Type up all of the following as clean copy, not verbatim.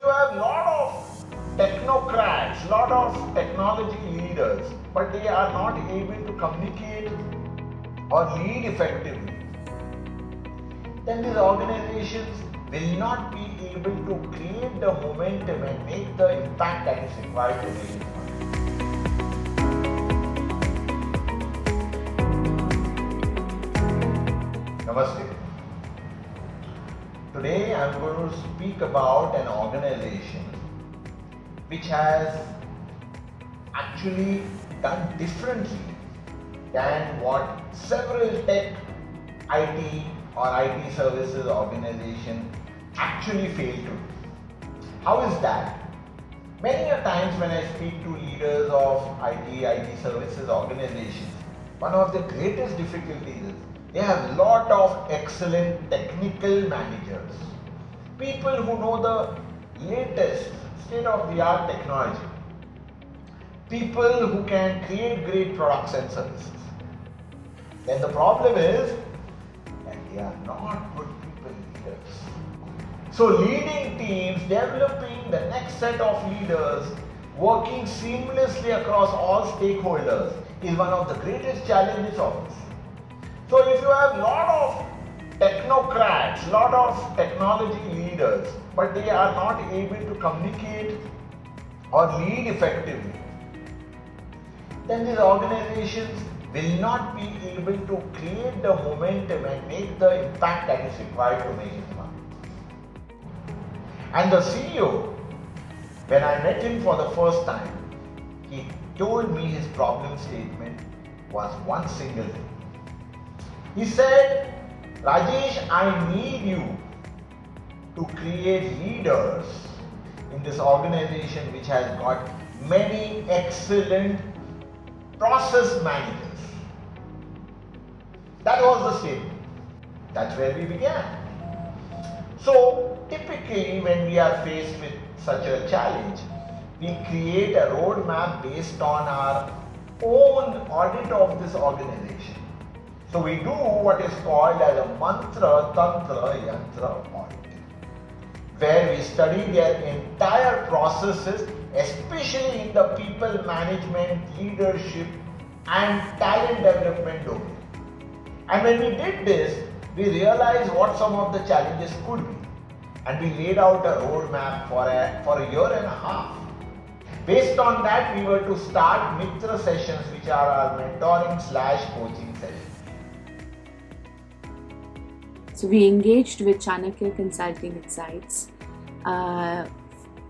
You have a lot of technocrats, lot of technology leaders, but they are not able to communicate or lead effectively. Then these organizations will not be able to create the momentum and make the impact that is required to make it. Namaste. Today I am going to speak about an organization which has actually done differently than what several tech, IT or IT services organization actually fail to do. How is that? Many a times when I speak to leaders of IT services organizations, one of the greatest difficulties is they have a lot of excellent technical managers, people who know the latest state-of-the-art technology, people who can create great products and services. Then the problem is that they are not good people leaders. So leading teams, developing the next set of leaders, working seamlessly across all stakeholders is one of the greatest challenges of this. So if you have a lot of technocrats, lot of technology leaders, but they are not able to communicate or lead effectively, then these organizations will not be able to create the momentum and make the impact that is required to make it happen. And the CEO, when I met him for the first time, he told me his problem statement was one single thing. He said, Rajesh, I need you to create leaders in this organization which has got many excellent process managers. That was the statement. That's where we began. So typically when we are faced with such a challenge, we create a roadmap based on our own audit of this organization. So we do what is called as a mantra, tantra, yantra audit, where we study their entire processes, especially in the people management, leadership and talent development domain. And when we did this, we realized what some of the challenges could be. And we laid out a roadmap for a year and a half. Based on that, we were to start Mitra sessions, which are our mentoring/coaching sessions. So we engaged with Chanakya Consulting Insights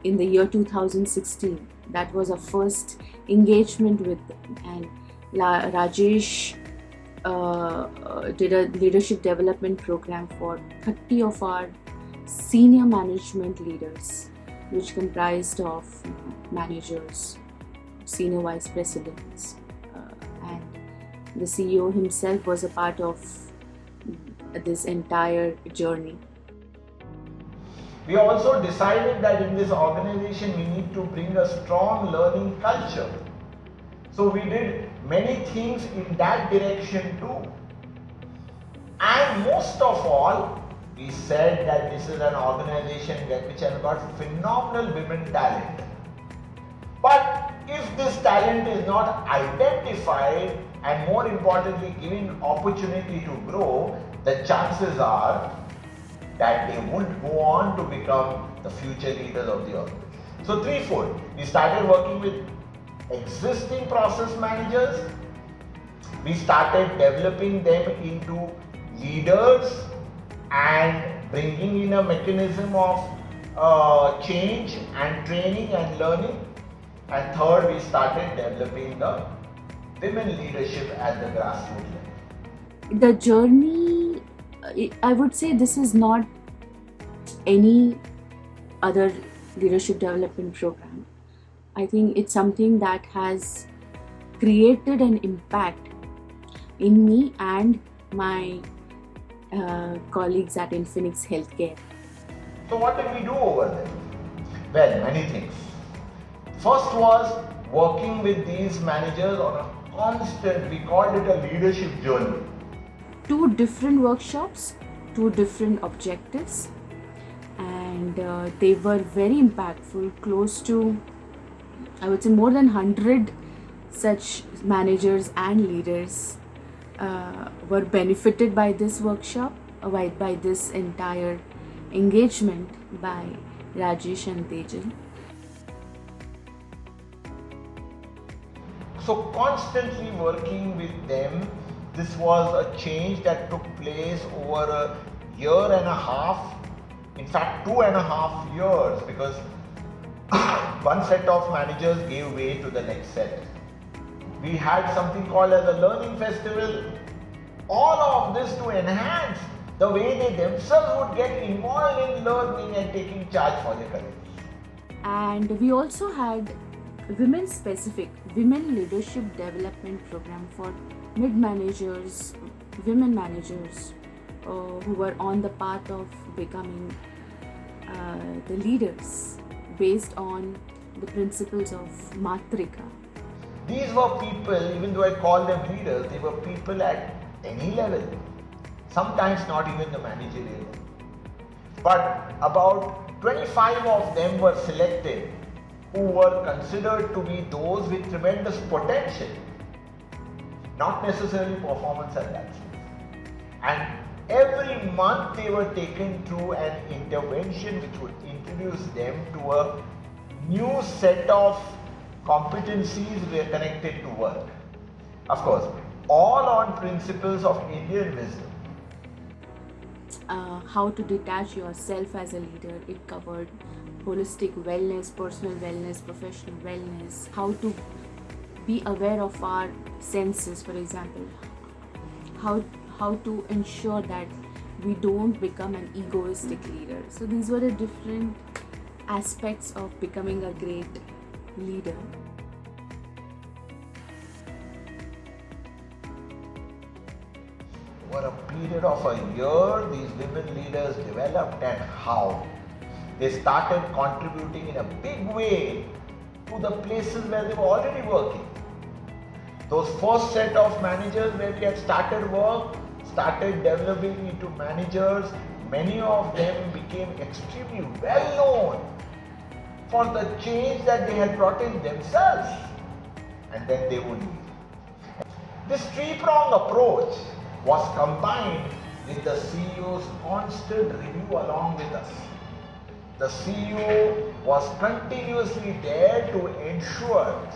in the year 2016. That was our first engagement with them, and Rajesh did a leadership development program for 30 of our senior management leaders, which comprised of managers, senior vice presidents, and the CEO himself was a part of this entire journey. We also decided that in this organization we need to bring a strong learning culture. So we did many things in that direction too. And most of all, we said that this is an organization which has got phenomenal women talent. But if this talent is not identified and more importantly given opportunity to grow, the chances are that they won't go on to become the future leaders of the organization. So threefold. We started working with existing process managers. We started developing them into leaders and bringing in a mechanism of change and training and learning. And third, we started developing the women leadership at the grassroots level. The journey, I would say this is not any other leadership development program. I think it's something that has created an impact in me and my colleagues at Infinx Healthcare. So what did we do over there? Well, many things. First was working with these managers on a constant, we called it a leadership journey. 2 different workshops, 2 different objectives. and they were very impactful. Close to, I would say, more than 100 such managers and leaders were benefited by this workshop, by this entire engagement by Rajesh and Tejal. So constantly working with them, this was a change that took place over a year and a half, in fact 2.5 years, because one set of managers gave way to the next set. We had something called as a learning festival. All of this to enhance the way they themselves would get involved in learning and taking charge for their careers. And we also had women specific women leadership development program for mid managers, women managers who were on the path of becoming the leaders based on the principles of Matrika. These were people, even though I call them leaders, they were people at any level, sometimes not even the managerial level. But about 25 of them were selected who were considered to be those with tremendous potential, not necessarily performance at that stage. And every month they were taken through an intervention which would introduce them to a new set of competencies connected to work. Of course, all on principles of Indian wisdom. How to detach yourself as a leader. It covered holistic wellness, personal wellness, professional wellness, how to be aware of our senses, for example, how to ensure that we don't become an egoistic leader. So these were the different aspects of becoming a great leader. Over a period of a year, these women leaders developed, and how they started contributing in a big way to the places where they were already working. Those first set of managers where we had started work, started developing into managers. Many of them became extremely well known for the change that they had brought in themselves, and then they would lead. This three-pronged approach was combined with the CEO's constant review along with us. The CEO was continuously there to ensure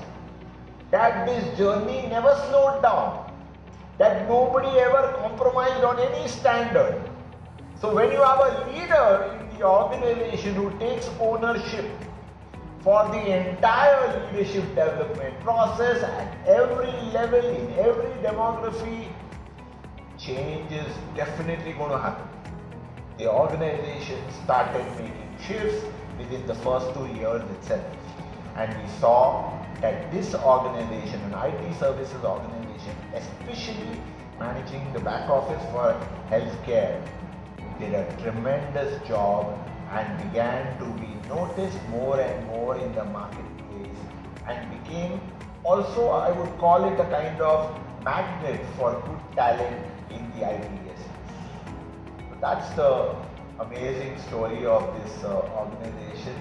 that this journey never slowed down, that nobody ever compromised on any standard. So when you have a leader in the organization who takes ownership for the entire leadership development process at every level, in every demography, change is definitely going to happen. The organization started making shifts within the first 2 years itself. And we saw that this organization, an IT services organization, especially managing the back office for healthcare, did a tremendous job and began to be noticed more and more in the marketplace, and became also, I would call it, a kind of magnet for good talent in the IT business. So that's the amazing story of this organization.